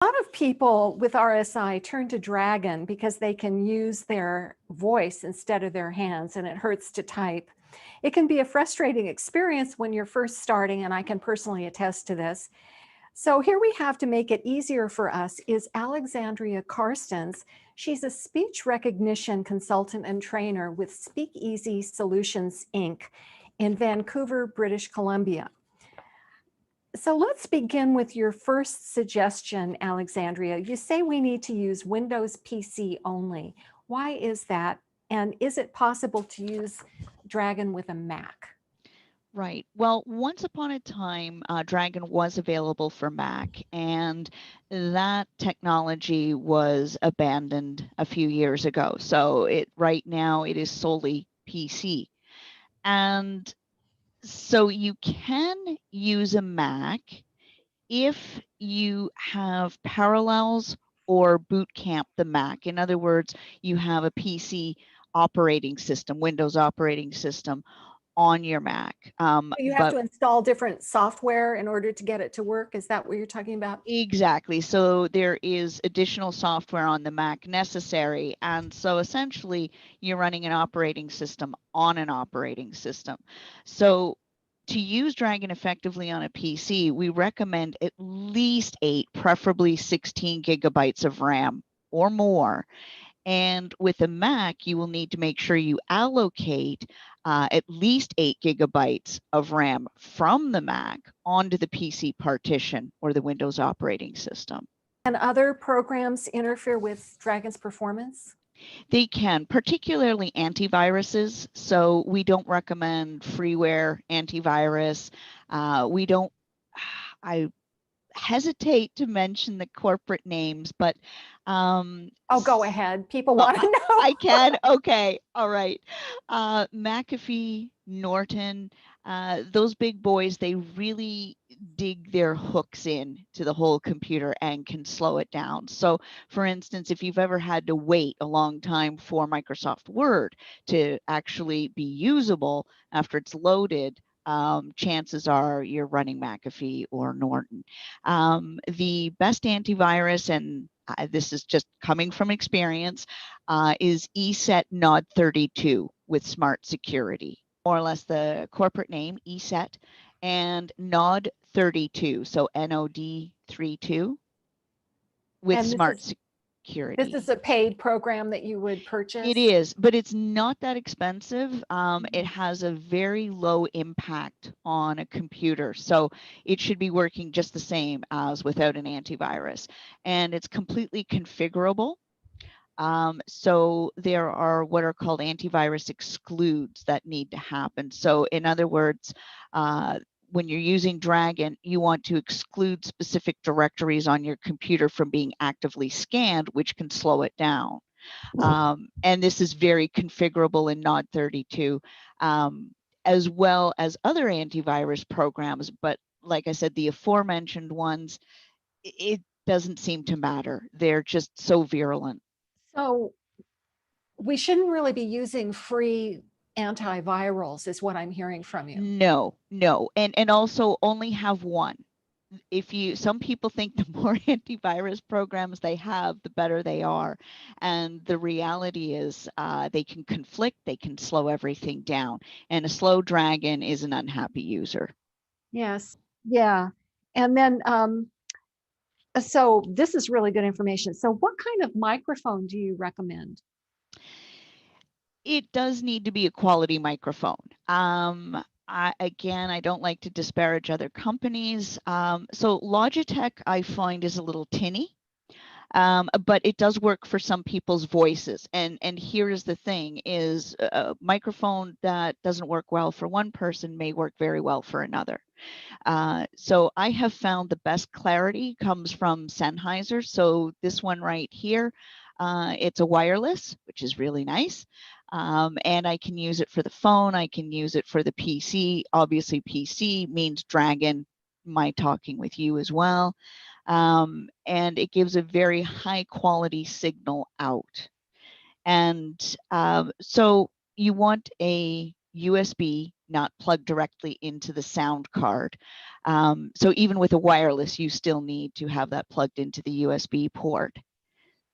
A lot of people with RSI turn to Dragon because they can use their voice instead of their hands, and it hurts to type. It can be a frustrating experience when you're first starting, and I can personally attest to this. So here we have, to make it easier for us, is Alexandria Carstens. She's a speech recognition consultant and trainer with Speakeasy Solutions, Inc. in Vancouver, British Columbia. So let's begin with your first suggestion, Alexandria. You say we need to use Windows PC only. Why is that? And is it possible to use Dragon with a Mac? Right. Well, once upon a time, Dragon was available for Mac, and that technology was abandoned a few years ago. So right now it is solely PC. And so you can use a Mac if you have Parallels or Boot Camp the Mac. In other words, you have a PC operating system, Windows operating system on your Mac. You have to install different software in order to get it to work. Is that what you're talking about? Exactly. So there is additional software on the Mac necessary. And so essentially you're running an operating system on an operating system. So to use Dragon effectively on a PC, we recommend at least 8, preferably 16 gigabytes of RAM or more. And with a Mac, you will need to make sure you allocate at least 8 gigabytes of RAM from the Mac onto the PC partition or the Windows operating system. And other programs interfere with Dragon's performance? They can, particularly antiviruses. So we don't recommend freeware antivirus. I hesitate to mention the corporate names, but oh, go ahead. People want to know. I can. Okay. All right. McAfee, Norton, those big boys, they really dig their hooks in to the whole computer and can slow it down. So for instance, if you've ever had to wait a long time for Microsoft Word to actually be usable after it's loaded, chances are you're running McAfee or Norton. The best antivirus, and this is just coming from experience, is ESET Nod 32 with Smart Security, more or less the corporate name, ESET, and Nod 32, so NOD 32 with Smart Security. This is a paid program that you would purchase? It is, but it's not that expensive. It has a very low impact on a computer. So it should be working just the same as without an antivirus. And it's completely configurable. So there are what are called antivirus excludes that need to happen. So in other words, when you're using Dragon, you want to exclude specific directories on your computer from being actively scanned, which can slow it down. And this is very configurable in Nod 32, as well as other antivirus programs. But like I said, the aforementioned ones, it doesn't seem to matter. They're just so virulent. So we shouldn't really be using free antivirals, is what I'm hearing from you. No. And also only have one. Some people think the more antivirus programs they have, the better they are. And the reality is they can conflict, they can slow everything down. And a slow Dragon is an unhappy user. Yes. Yeah. And then, so this is really good information. So what kind of microphone do you recommend? It does need to be a quality microphone. I don't like to disparage other companies. So Logitech, I find, is a little tinny, but it does work for some people's voices. And here is the thing: is a microphone that doesn't work well for one person may work very well for another. So I have found the best clarity comes from Sennheiser. So this one right here, it's a wireless, which is really nice. And I can use it for the phone. I can use it for the PC. Obviously, PC means Dragon, my talking with you as well. And it gives a very high quality signal out. And so you want a USB not plugged directly into the sound card. So even with a wireless, you still need to have that plugged into the USB port.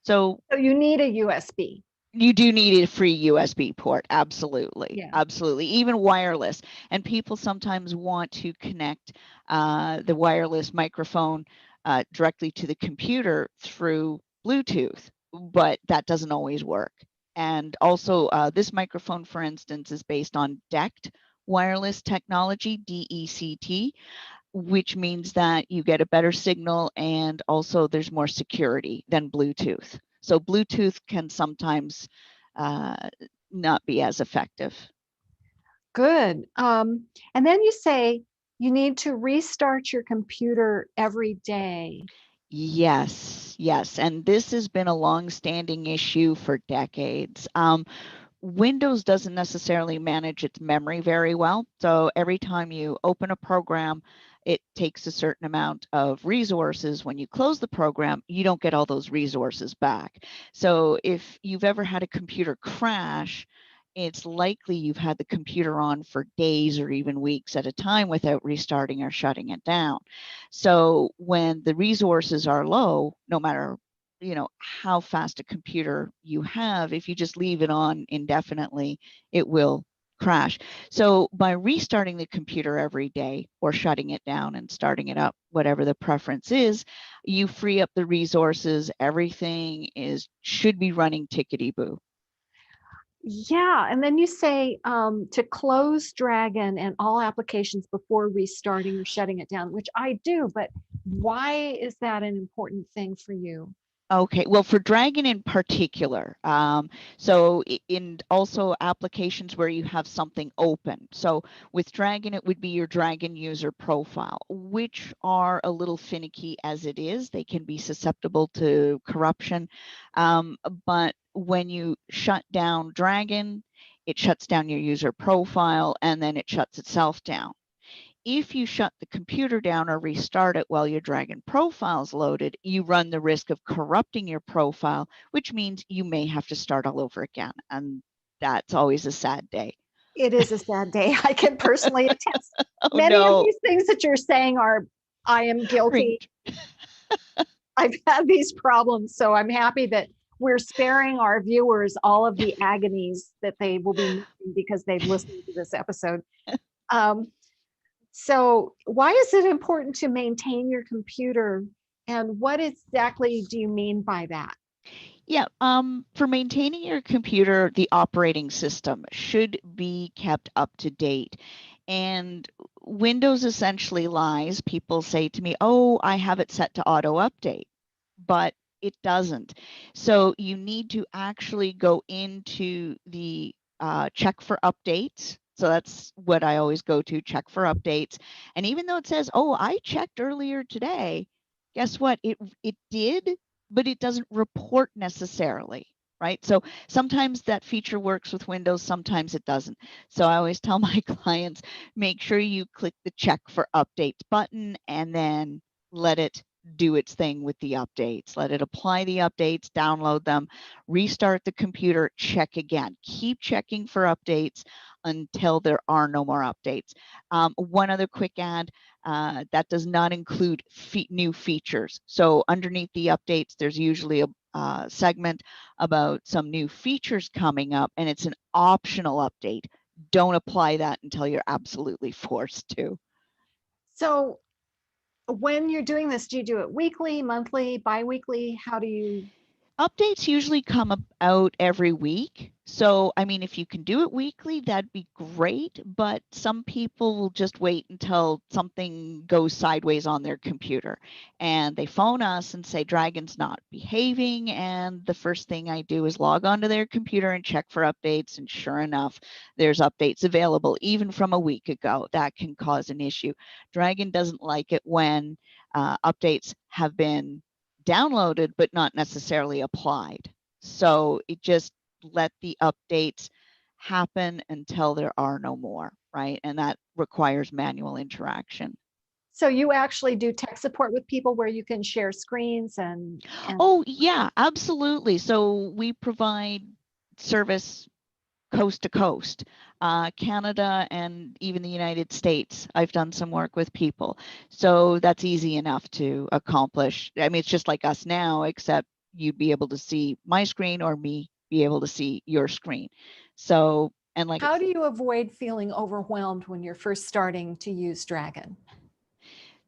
So you need a USB. you do need a free USB port. Absolutely. Yeah. Absolutely. Even wireless. And people sometimes want to connect the wireless microphone directly to the computer through Bluetooth, but that doesn't always work. And also this microphone, for instance, is based on DECT wireless technology, DECT, which means that you get a better signal and also there's more security than Bluetooth. So Bluetooth can sometimes not be as effective. Good. And then you say you need to restart your computer every day. Yes, yes. And this has been a long-standing issue for decades. Windows doesn't necessarily manage its memory very well. So every time you open a program, it takes a certain amount of resources. When you close the program, you don't get all those resources back. So if you've ever had a computer crash, it's likely you've had the computer on for days or even weeks at a time without restarting or shutting it down. So when the resources are low, no matter how fast a computer you have, if you just leave it on indefinitely, it will crash. So by restarting the computer every day or shutting it down and starting it up, whatever the preference is, you free up the resources. Everything should be running tickety-boo. Yeah, and then you say to close Dragon and all applications before restarting or shutting it down, which I do, but why is that an important thing for you? Okay, well, for Dragon in particular, so in also applications where you have something open. So with Dragon, it would be your Dragon user profile, which are a little finicky as it is. They can be susceptible to corruption. But when you shut down Dragon, it shuts down your user profile and then it shuts itself down. If you shut the computer down or restart it while your Dragon profile is loaded, you run the risk of corrupting your profile, which means you may have to start all over again. And that's always a sad day. It is a sad day. I can personally attest. Oh Many of no. these things that you're saying I am guilty. I've had these problems, so I'm happy that we're sparing our viewers all of the agonies that they will be missing because they've listened to this episode. Um, So why is it important to maintain your computer? And what exactly do you mean by that? Yeah, for maintaining your computer, the operating system should be kept up to date. And Windows essentially lies. People say to me, oh, I have it set to auto update, but it doesn't. So you need to actually go into the check for updates. So that's what I always go to, check for updates. And even though it says, oh, I checked earlier today, guess what? It did, but it doesn't report necessarily, right? So sometimes that feature works with Windows, sometimes it doesn't. So I always tell my clients, make sure you click the check for updates button and then let it do its thing with the updates. Let it apply the updates, download them, restart the computer, check again. Keep checking for updates until there are no more updates. One other quick add, that does not include new features. So underneath the updates, there's usually a segment about some new features coming up, and it's an optional update. Don't apply that until you're absolutely forced to. So when you're doing this, do you do it weekly, monthly, bi-weekly? How do you? Updates usually come out every week. So, I mean, if you can do it weekly, that'd be great. But some people will just wait until something goes sideways on their computer and they phone us and say, Dragon's not behaving. And the first thing I do is log onto their computer and check for updates. And sure enough, there's updates available even from a week ago. That can cause an issue. Dragon doesn't like it when updates have been downloaded but not necessarily applied. So it just let the updates happen until there are no more, right? And that requires manual interaction. So you actually do tech support with people where you can share screens and Oh, yeah, absolutely. So we provide service coast to coast, Canada, and even the United States. I've done some work with people. So that's easy enough to accomplish. I mean, it's just like us now, except you'd be able to see my screen or me be able to see your screen. So, and like, how do you avoid feeling overwhelmed when you're first starting to use Dragon?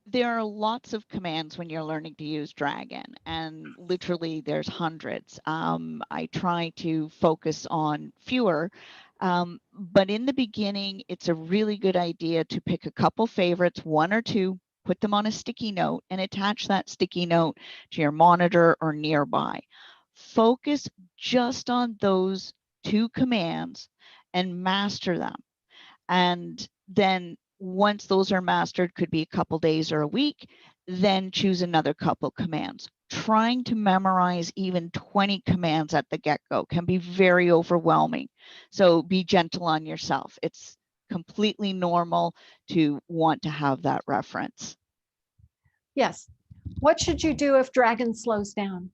there are lots of commands when you're learning to use Dragon, and literally there's hundreds. I try to focus on fewer, but in the beginning, it's a really good idea to pick a couple favorites, one or two, put them on a sticky note, and attach that sticky note to your monitor or nearby. Focus just on those two commands and master them. And then once those are mastered, could be a couple days or a week, then choose another couple commands. Trying to memorize even 20 commands at the get-go can be very overwhelming. So be gentle on yourself. It's completely normal to want to have that reference. Yes. What should you do if Dragon slows down?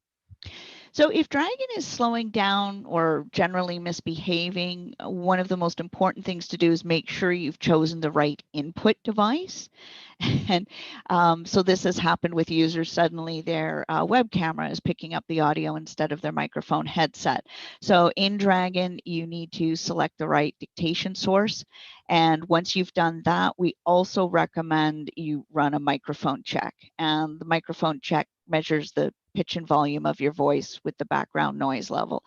So if Dragon is slowing down or generally misbehaving, one of the most important things to do is make sure you've chosen the right input device. And so this has happened with users. Suddenly their web camera is picking up the audio instead of their microphone headset. So in Dragon, you need to select the right dictation source. And once you've done that, we also recommend you run a microphone check. And the microphone check measures the pitch and volume of your voice with the background noise level.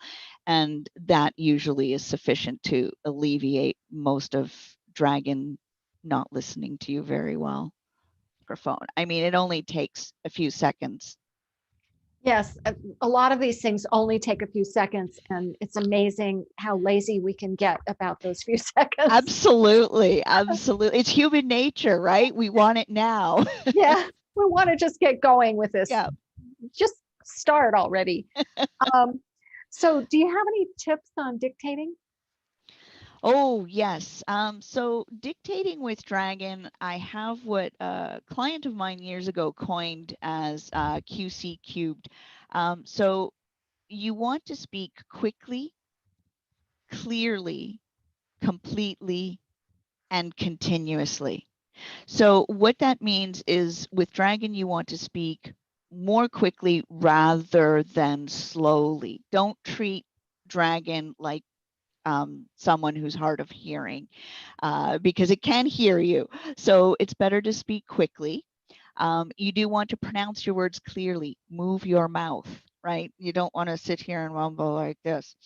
And that usually is sufficient to alleviate most of Dragon not listening to you very well. Microphone. I mean, it only takes a few seconds. Yes, a lot of these things only take a few seconds, and it's amazing how lazy we can get about those few seconds. Absolutely. Absolutely. It's human nature, right? We want it now. Yeah, we want to just get going with this. Yeah. Just start already. So do you have any tips on dictating? Oh, yes. So dictating with Dragon, I have what a client of mine years ago coined as QC cubed. So you want to speak quickly, clearly, completely, and continuously. So what that means is with Dragon, you want to speak more quickly rather than slowly. Don't treat Dragon like someone who's hard of hearing because it can hear you. So it's better to speak quickly. You do want to pronounce your words clearly, move your mouth, right? You don't want to sit here and mumble like this.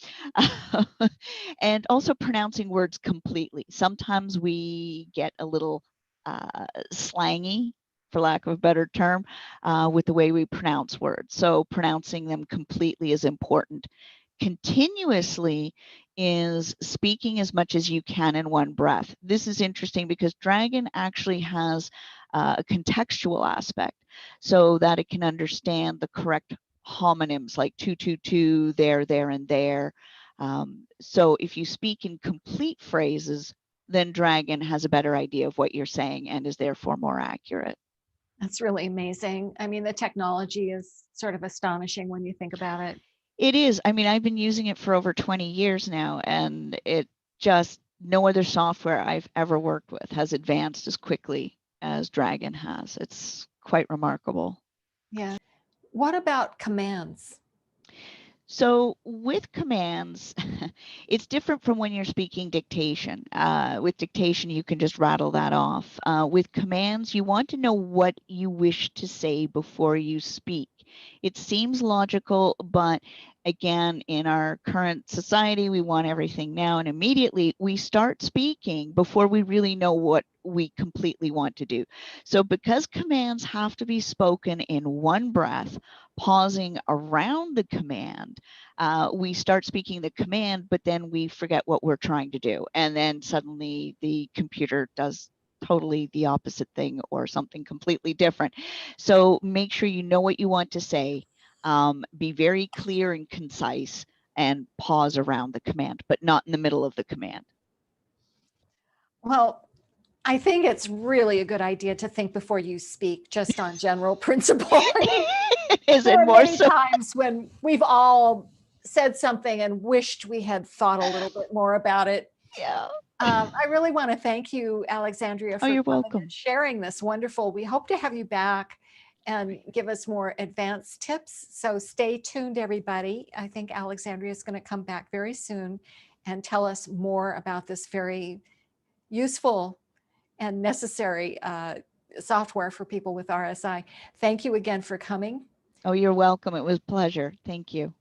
And also pronouncing words completely. Sometimes we get a little slangy, for lack of a better term, with the way we pronounce words. So pronouncing them completely is important. Continuously is speaking as much as you can in one breath. This is interesting because Dragon actually has a contextual aspect so that it can understand the correct homonyms like to, there, and there. So if you speak in complete phrases, then Dragon has a better idea of what you're saying and is therefore more accurate. That's really amazing. I mean, the technology is sort of astonishing when you think about it. It is. I mean, I've been using it for over 20 years now, and it just, no other software I've ever worked with has advanced as quickly as Dragon has. It's quite remarkable. Yeah. What about commands? So with commands, it's different from when you're speaking dictation. With dictation, you can just rattle that off. With commands, you want to know what you wish to say before you speak. It seems logical, but again, in our current society, we want everything now and immediately. We start speaking before we really know what we completely want to do. So because commands have to be spoken in one breath, pausing around the command, we start speaking the command, but then we forget what we're trying to do. And then suddenly the computer does totally the opposite thing or something completely different. So make sure you know what you want to say, be very clear and concise, and pause around the command, but not in the middle of the command. Well, I think it's really a good idea to think before you speak, just on general principle. Is There it are more many so? times when we've all said something and wished we had thought a little bit more about it. Yeah. I really want to thank you, Alexandria, Oh, for you're coming and welcome. sharing this wonderful. We hope to have you back and give us more advanced tips. So stay tuned, everybody. I think Alexandria is going to come back very soon and tell us more about this very useful and necessary software for people with RSI. Thank you again for coming. Oh, you're welcome. It was a pleasure. Thank you.